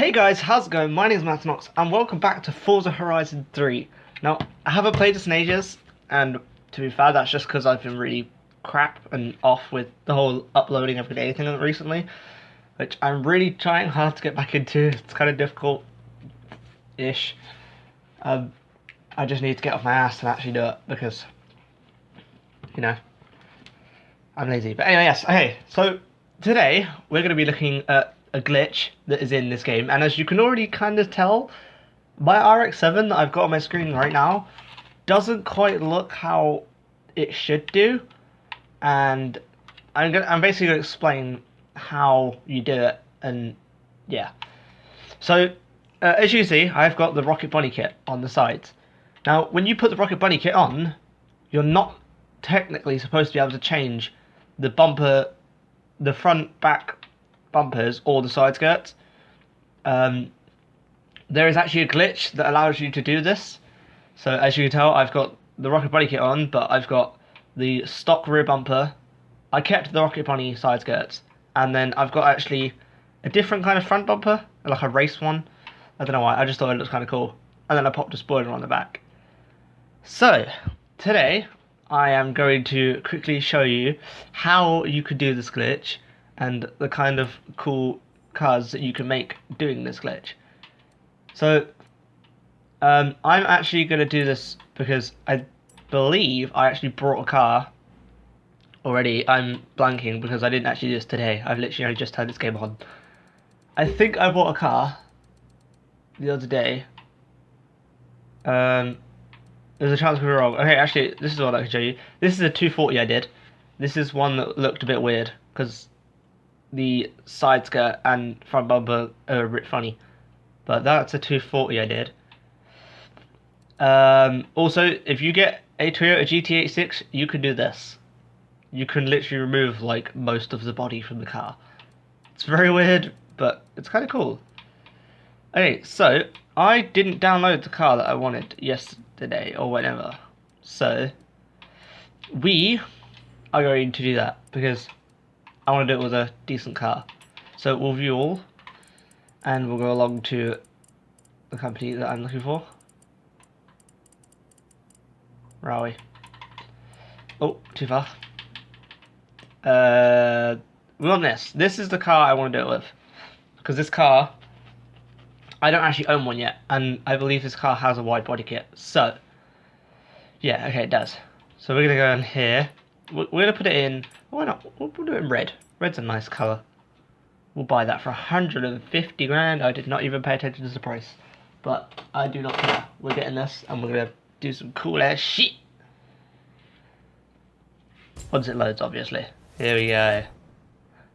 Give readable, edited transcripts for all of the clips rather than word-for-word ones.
Hey guys, how's it going? My name is Mattinox and welcome back to Forza Horizon 3. Now, I haven't played this in ages, and to be fair, that's just because I've been really crap and off with the whole uploading every day thing recently, which I'm really trying hard to get back into. It's kind of difficult-ish. I just need to get off my ass and actually do it because, you know, I'm lazy. But anyway, yes, okay, so today we're going to be looking at a glitch that is in this game, and as you can already kind of tell, my RX-7 that I've got on my screen right now doesn't quite look how it should do, and I'm basically going to explain how you do it, and yeah. So, as you see, I've got the Rocket Bunny kit on the sides. Now, when you put the Rocket Bunny kit on, you're not technically supposed to be able to change the bumper, the front, back bumpers or the side skirts. There is actually a glitch that allows you to do this. So as you can tell, I've got the Rocket Bunny kit on, but I've got the stock rear bumper. I kept the Rocket Bunny side skirts, and then I've got actually a different kind of front bumper, like a race one. I don't know why, I just thought it looked kind of cool. And then I popped a spoiler on the back. So today I am going to quickly show you how you could do this glitch and the kind of cool cars that you can make doing this glitch. So, I'm actually going to do this because I believe I actually brought a car already. I'm blanking because I didn't actually do this today. I've literally only just turned this game on. I think I bought a car the other day. There's a chance we were wrong. Okay, actually, this is what I can show you. This is a 240 I did. This is one that looked a bit weird because the side skirt and front bumper are a bit funny, but that's a 240 I did. Also, if you get a Toyota GT86, you can do this. You can literally remove like most of the body from the car. It's very weird, but it's kind of cool. Okay, so I didn't download the car that I wanted yesterday or whenever, so we are going to do that because I want to do it with a decent car. So we'll view all, and we'll go along to the company that I'm looking for. Where are we? Oh, too far. We want this. This is the car I want to do it with. Because this car, I don't actually own one yet, and I believe this car has a wide body kit. So, yeah, okay, it does. So we're going to go in here. We're going to put it in, why not? We'll do it in red. Red's a nice colour. We'll buy that for 150 grand. I did not even pay attention to the price. But I do not care. We're getting this and we're going to do some cool ass shit. Once it loads, obviously. Here we go.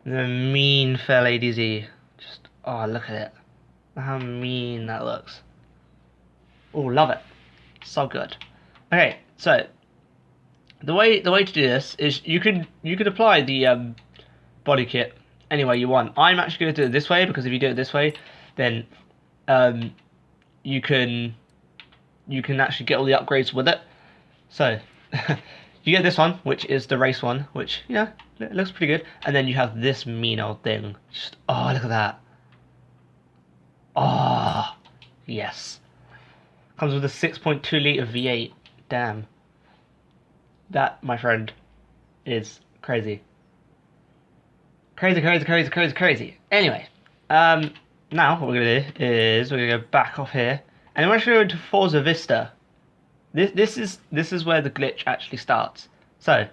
The mean fell ADZ. Just, oh, look at it. How mean that looks. Oh, love it. So good. Okay, so the way to do this is you could apply the body kit any way you want. I'm actually going to do it this way because if you do it this way, then you can actually get all the upgrades with it. So you get this one, which is the race one, which, yeah, it looks pretty good. And then you have this mean old thing. Just, oh, look at that. Oh, yes. Comes with a 6.2 litre V8. Damn. That, my friend, is crazy. Crazy. Anyway, now what we're going to do is we're going to go back off here, and we're actually going to Forza Vista. This is where the glitch actually starts. So,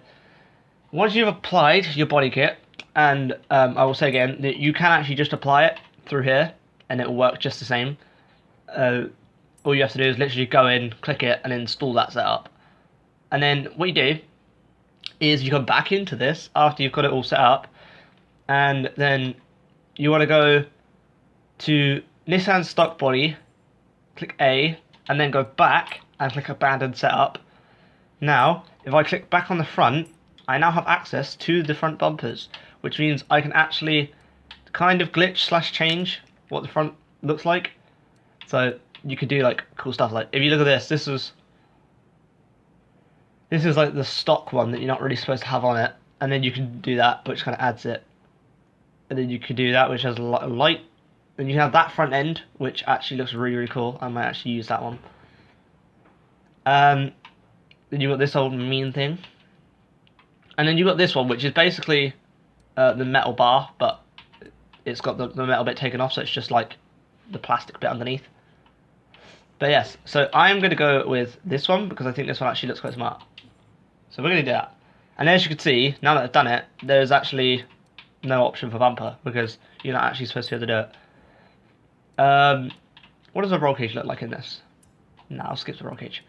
once you've applied your body kit, and I will say again that you can actually just apply it through here, and it will work just the same. All you have to do is literally go in, click it, and install that setup. And then what you do is you come back into this after you've got it all set up, and then you want to go to Nissan stock body, click A, and then go back and click abandoned setup. Now, if I click back on the front, I now have access to the front bumpers, which means I can actually kind of glitch / change what the front looks like. So you could do like cool stuff. Like if you look at this, this is like the stock one that you're not really supposed to have on it, and then you can do that, which kind of adds it. And then you could do that, which has a light then you have that front end, which actually looks really, really cool. I might actually use that one. Then you got this old mean thing. And then you got this one, which is basically the metal bar, but it's got the metal bit taken off, so it's just like the plastic bit underneath. But yes, so I'm going to go with this one, because I think this one actually looks quite smart. So we're going to do that. And as you can see, now that I've done it, there's actually no option for bumper, because you're not actually supposed to be able to do it. What does a roll cage look like in this? No, I'll skip the roll cage.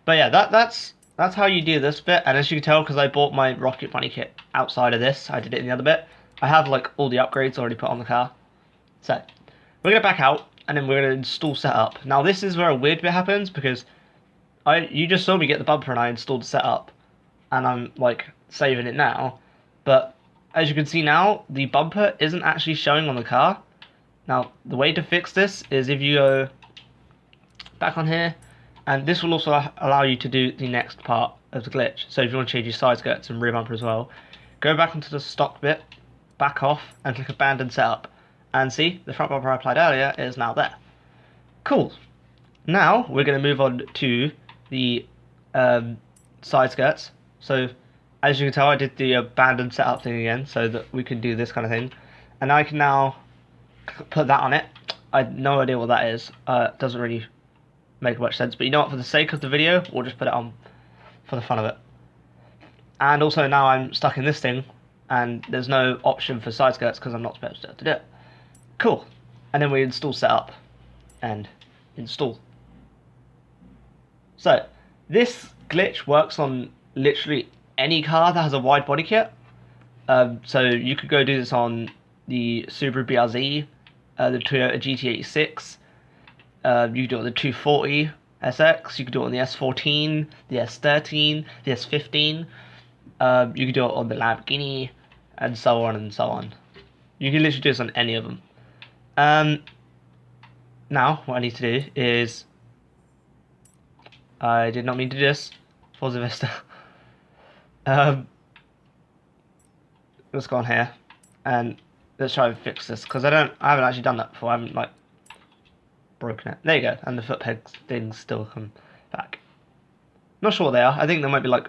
But yeah, that's how you do this bit. And as you can tell, because I bought my Rocket Bunny kit outside of this, I did it in the other bit. I have like all the upgrades already put on the car. So we're going to back out, and then we're going to install setup. Now this is where a weird bit happens, because you just saw me get the bumper and I installed setup, and I'm like saving it now. But as you can see now, the bumper isn't actually showing on the car. Now the way to fix this is if you go back on here, and this will also allow you to do the next part of the glitch. So if you want to change your side skirts and rear bumper as well, go back onto the stock bit, back off, and click abandon setup. And see, the front bumper I applied earlier is now there. Cool. Now we're going to move on to the side skirts. So as you can tell, I did the abandon setup thing again, so that we can do this kind of thing. And I can now put that on it. I have no idea what that is. It doesn't really make much sense, but you know what, for the sake of the video, we'll just put it on for the fun of it. And also now I'm stuck in this thing, and there's no option for side skirts because I'm not supposed to do it. Cool. And then we install setup and install. So this glitch works on literally any car that has a wide body kit. So you could go do this on the Subaru BRZ, the Toyota GT86, you could do it on the 240 SX, you could do it on the S14, the S13, the S15, you could do it on the Lamborghini, and so on and so on. You can literally do this on any of them. Now, what I need to do is, I did not mean to do this, Forza Vista. Let's go on here, and let's try and fix this, because I haven't actually done that before. I haven't like broken it. There you go, and the foot pegs things still come back. Not sure what they are. I think they might be like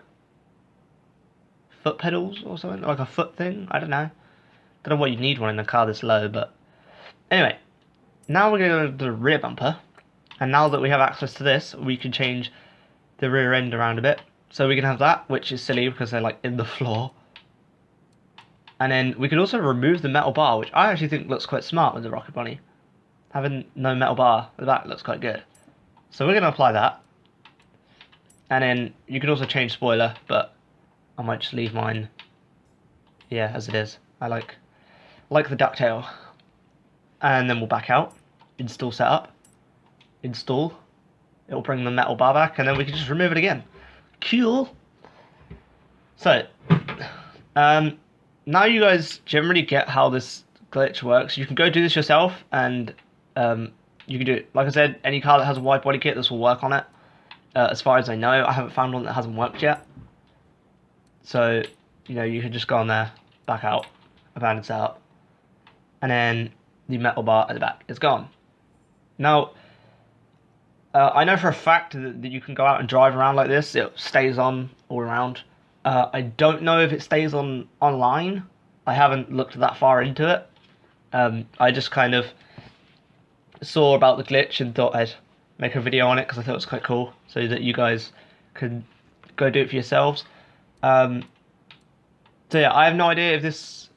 foot pedals or something, like a foot thing. I don't know. Don't know what you need one in a car this low, but anyway. Now we're going to go to the rear bumper, and now that we have access to this, we can change the rear end around a bit. So we can have that, which is silly because they're like in the floor. And then we can also remove the metal bar, which I actually think looks quite smart with the Rocket Bunny. Having no metal bar at the back looks quite good. So we're going to apply that. And then you can also change spoiler, but I might just leave mine, yeah, as it is. I like the ducktail. And then we'll back out, install setup, install. It'll bring the metal bar back, and then we can just remove it again. Cool. So, now you guys generally get how this glitch works. You can go do this yourself, and you can do it. Like I said, any car that has a wide body kit, this will work on it. As far as I know, I haven't found one that hasn't worked yet. So, you know, you can just go on there, back out, abandon setup, and then the metal bar at the back is gone. Now, I know for a fact that you can go out and drive around like this. It stays on all around. I don't know if it stays on online. I haven't looked that far into it. I just kind of saw about the glitch and thought I'd make a video on it because I thought it was quite cool, so that you guys could go do it for yourselves. So yeah, I have no idea if this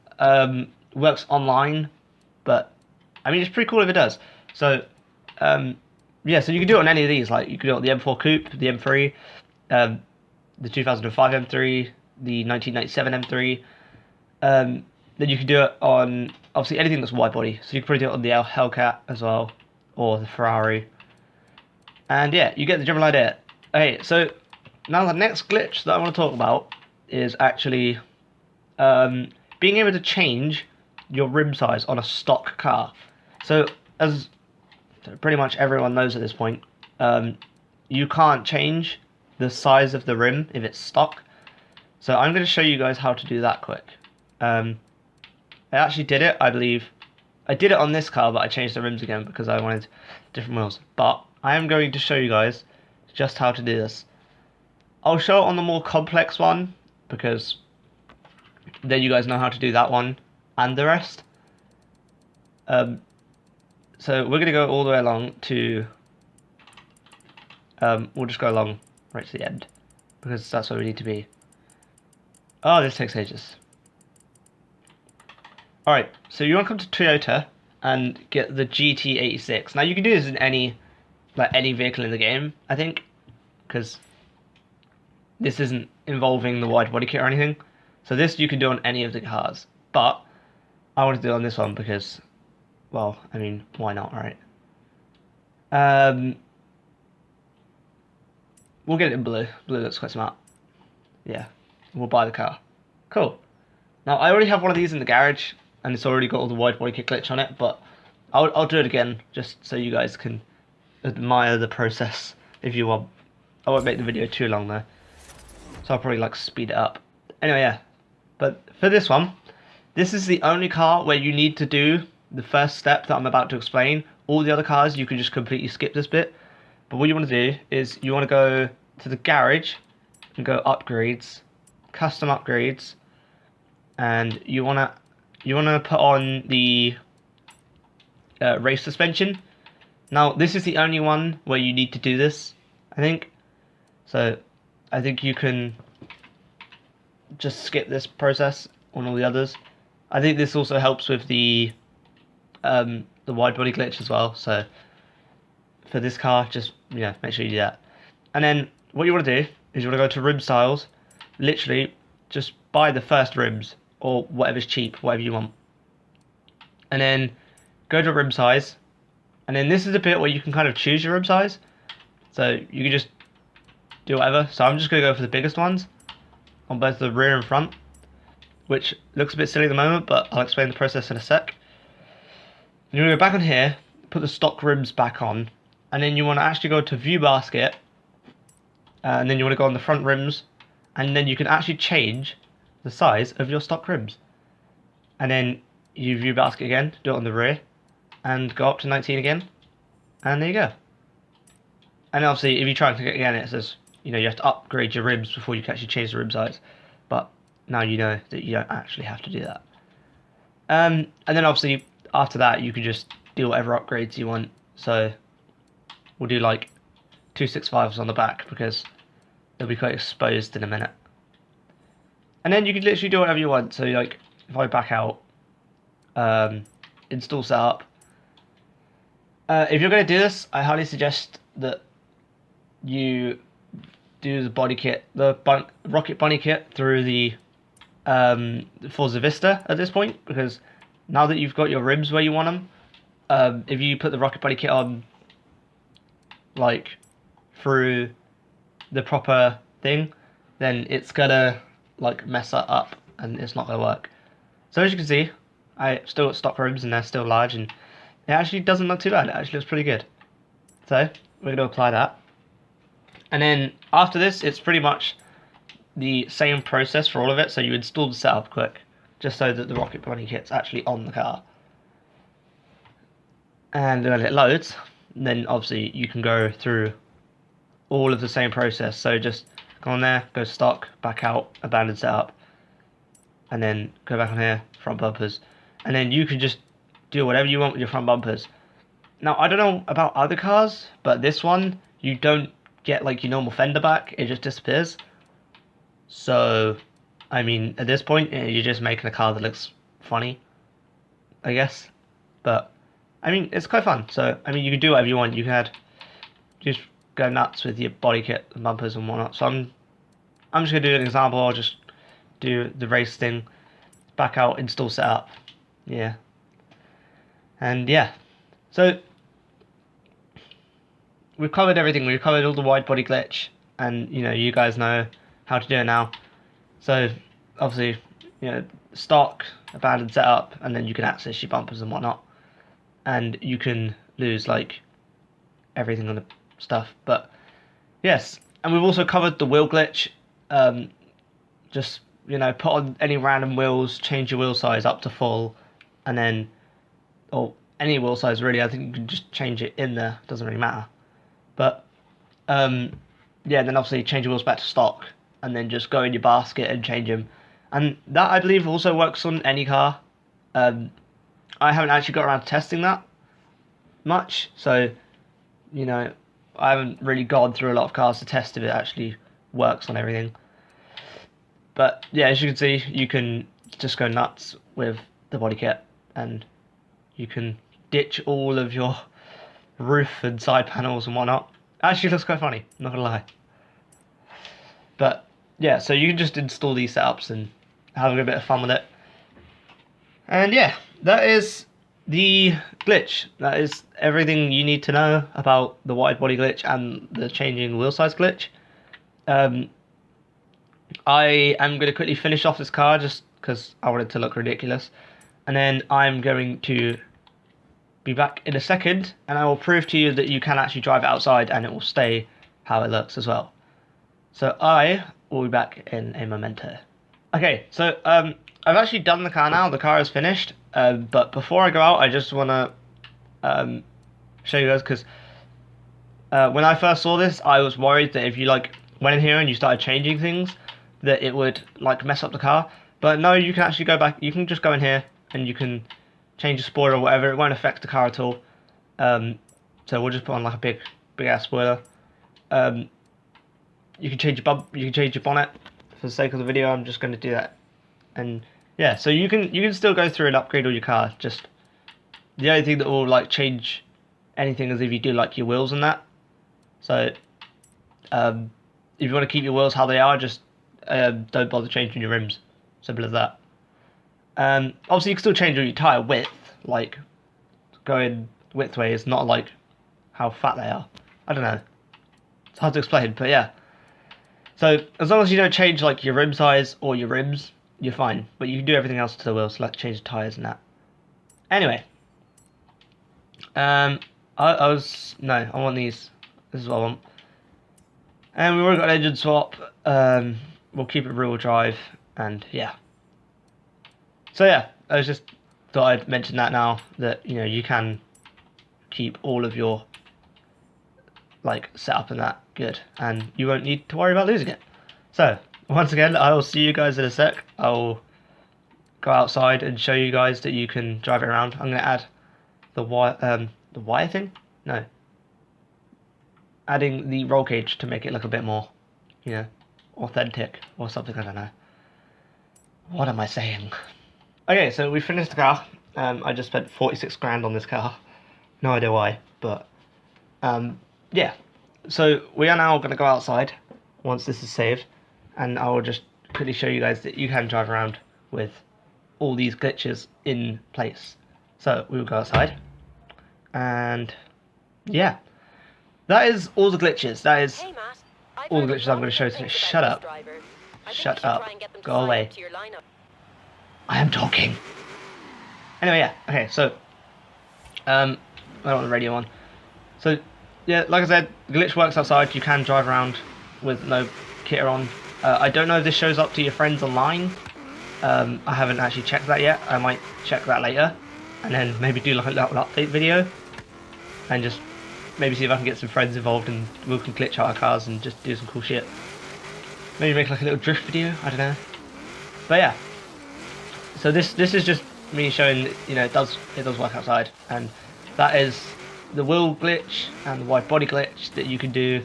works online, but I mean, it's pretty cool if it does. So, yeah, so you can do it on any of these. Like, you can do it on the M4 Coupe, the M3, the 2005 M3, the 1997 M3. Then you can do it on, obviously, anything that's wide body. So you can probably do it on the Hellcat as well, or the Ferrari. And yeah, you get the general idea. Okay, so now the next glitch that I want to talk about is actually being able to change your rim size on a stock car. So as pretty much everyone knows at this point, you can't change the size of the rim if it's stock. So I'm going to show you guys how to do that quick. I actually did it, I believe, I did it on this car, but I changed the rims again because I wanted different wheels. But I am going to show you guys just how to do this. I'll show it on the more complex one because then you guys know how to do that one and the rest. So we're going to go all the way along to, we'll just go along right to the end because that's where we need to be. Oh, this takes ages. Alright, so you want to come to Toyota and get the GT86. Now you can do this in any vehicle in the game, I think, because this isn't involving the wide body kit or anything. So this you can do on any of the cars, but I want to do it on this one because, well, I mean, why not, right? We'll get it in blue. Blue looks quite smart. Yeah, we'll buy the car. Cool. Now I already have one of these in the garage, and it's already got all the wide body kit glitch on it, but I'll do it again just so you guys can admire the process if you want. I won't make the video too long though, so I'll probably like speed it up. Anyway, yeah. But for this one, this is the only car where you need to do the first step that I'm about to explain. All the other cars you can just completely skip this bit. But what you want to do is you want to go to the garage and go upgrades, custom upgrades, and you wanna put on the race suspension. Now this is the only one where you need to do this, I think. So I think you can just skip this process on all the others. I think this also helps with the wide body glitch as well. So for this car, just make sure you do that. And then what you want to do is you want to go to rim styles, literally just buy the first rims or whatever's cheap, whatever you want. And then go to rim size. And then this is a bit where you can kind of choose your rim size. So you can just do whatever. So I'm just going to go for the biggest ones on both the rear and front, which looks a bit silly at the moment, but I'll explain the process in a sec. And you're going to go back on here, put the stock rims back on, and then you want to actually go to view basket, and then you want to go on the front rims, and then you can actually change the size of your stock rims. And then you view basket again, do it on the rear, and go up to 19 again, and there you go. And obviously if you try and click it again, it says you have to upgrade your rims before you can actually change the rim size, but now you know that you don't actually have to do that. And then obviously after that you can just do whatever upgrades you want. So we'll do like 265s on the back because they'll be quite exposed in a minute. And then you can literally do whatever you want. So like if I back out, install setup. If you're going to do this, I highly suggest that you do the body kit, the rocket bunny kit through the Forza Vista at this point, because now that you've got your rims where you want them, if you put the rocket bunny kit on like through the proper thing, then it's gonna like mess that up and it's not gonna work. So as you can see, I still got stock rims and they're still large, and it actually doesn't look too bad. It actually looks pretty good. So we're gonna apply that, and then after this it's pretty much the same process for all of it. So you install the setup quick, just so that the rocket bunny kit's actually on the car, and when it loads, then obviously you can go through all of the same process. So just go on there, go stock, back out, abandon setup, and then go back on here, front bumpers, and then you can just do whatever you want with your front bumpers. Now I don't know about other cars, but this one you don't get like your normal fender back, it just disappears. So I mean at this point you're just making a car that looks funny, I guess. But I mean it's quite fun. So I mean you can do whatever you want. You can just go nuts with your body kit and bumpers and whatnot. So I'm just gonna do an example. I'll just do the race thing, back out, install setup, yeah, and yeah. So we've covered everything. We've covered all the wide body glitch, and you guys know how to do it now. So obviously stock, abandon setup, and then you can access your bumpers and whatnot, and you can lose like everything on the stuff. But yes, and we've also covered the wheel glitch. Just put on any random wheels, change your wheel size up to full, and then or any wheel size really. I think you can just change it in there. It doesn't really matter. But yeah, then obviously change your wheels back to stock, and then just go in your basket and change them. And that, I believe, also works on any car. I haven't actually got around to testing that much, so you know, I haven't really gone through a lot of cars to test if it actually works on everything. But yeah, as you can see, you can just go nuts with the body kit, and you can ditch all of your roof and side panels and whatnot. Actually looks quite funny, not gonna lie. But yeah, so you can just install these setups and have a bit of fun with it. And yeah, that is the glitch. That is everything you need to know about the wide body glitch and the changing wheel size glitch. I am going to quickly finish off this car just because I want it to look ridiculous. And then I'm going to be back in a second, and I will prove to you that you can actually drive it outside and it will stay how it looks as well. So I will be back in a momento. Okay, so I've actually done the car now. The car is finished. But before I go out, I just want to show you guys, because when I first saw this, I was worried that if you like went in here and you started changing things, that it would like mess up the car. But no, you can actually go back. You can just go in here and you can change the spoiler or whatever. It won't affect the car at all. So we'll just put on like a big ass spoiler. You can change your bump. You can change your bonnet. For the sake of the video, I'm just going to do that. And yeah, so you can still go through and upgrade all your car. Just the only thing that will like change anything is if you do like your wheels and that. So if you want to keep your wheels how they are, just don't bother changing your rims. Simple as that. Obviously you can still change your tyre width, like going widthways, not like how fat they are. I don't know. It's hard to explain, but yeah. So as long as you don't change like your rim size or your rims, you're fine. But you can do everything else to the wheels, like change the tyres and that. Anyway. I want these. This is what I want. And we've already got an engine swap. We'll keep it rear-wheel drive, and yeah. So yeah, I just thought I'd mention that now, that you know you can keep all of your like setup and that good, and you won't need to worry about losing it. So once again, I will see you guys in a sec. I'll go outside and show you guys that you can drive it around. I'm gonna add the wire thing. No. Adding the roll cage to make it look a bit more, you know, authentic or something. I don't know. What am I saying? Okay, so we finished the car. I just spent 46 grand on this car. No idea why, but yeah. So we are now going to go outside once this is saved, and I will just quickly show you guys that you can drive around with all these glitches in place. So we will go outside, and yeah. That is all the glitches. That is all the glitches I'm going to show today. Shut up. Shut up. Go away. I am talking. Anyway, yeah. Okay, so I don't want the radio on. So yeah, like I said, the glitch works outside. You can drive around with no kit on. I don't know if this shows up to your friends online. I haven't actually checked that yet. I might check that later, and then maybe do like a little update video, and just maybe see if I can get some friends involved and we can glitch out our cars and just do some cool shit. Maybe make like a little drift video, I don't know. But yeah. So this is just me showing that, you know, it does work outside, and that is the wheel glitch and the wide body glitch that you can do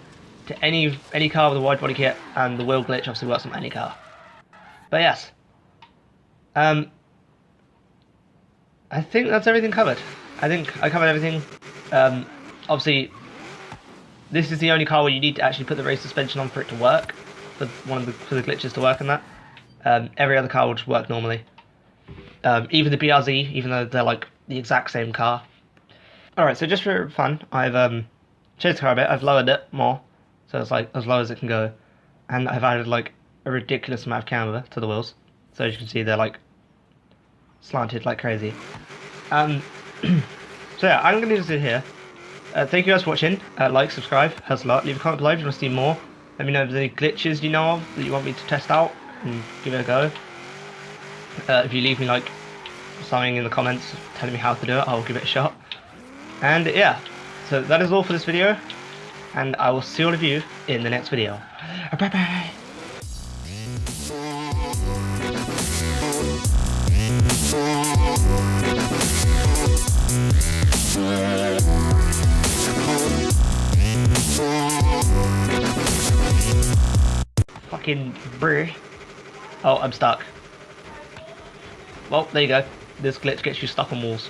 to any car with a wide body kit, and the wheel glitch obviously works on any car. But yes. I think that's everything covered. I think I covered everything. Obviously, this is the only car where you need to actually put the race suspension on for it to work, for the glitches to work on that. Every other car will just work normally. Even the BRZ, even though they're like the exact same car. Alright, so just for fun, I've changed the car a bit. I've lowered it more, so it's like as low as it can go, and I've added like a ridiculous amount of camber to the wheels. So as you can see, they're like slanted like crazy. So yeah, I'm gonna leave this in here. Thank you guys for watching. Like, subscribe, helps a lot. Leave a comment below if you want to see more. Let me know if there's any glitches you know of that you want me to test out and give it a go. If you leave me like something in the comments telling me how to do it, I'll give it a shot. And yeah, so that is all for this video, and I will see all of you in the next video. Bye bye! Fucking brr. Oh, I'm stuck. Well, there you go. This glitch gets you stuck on walls.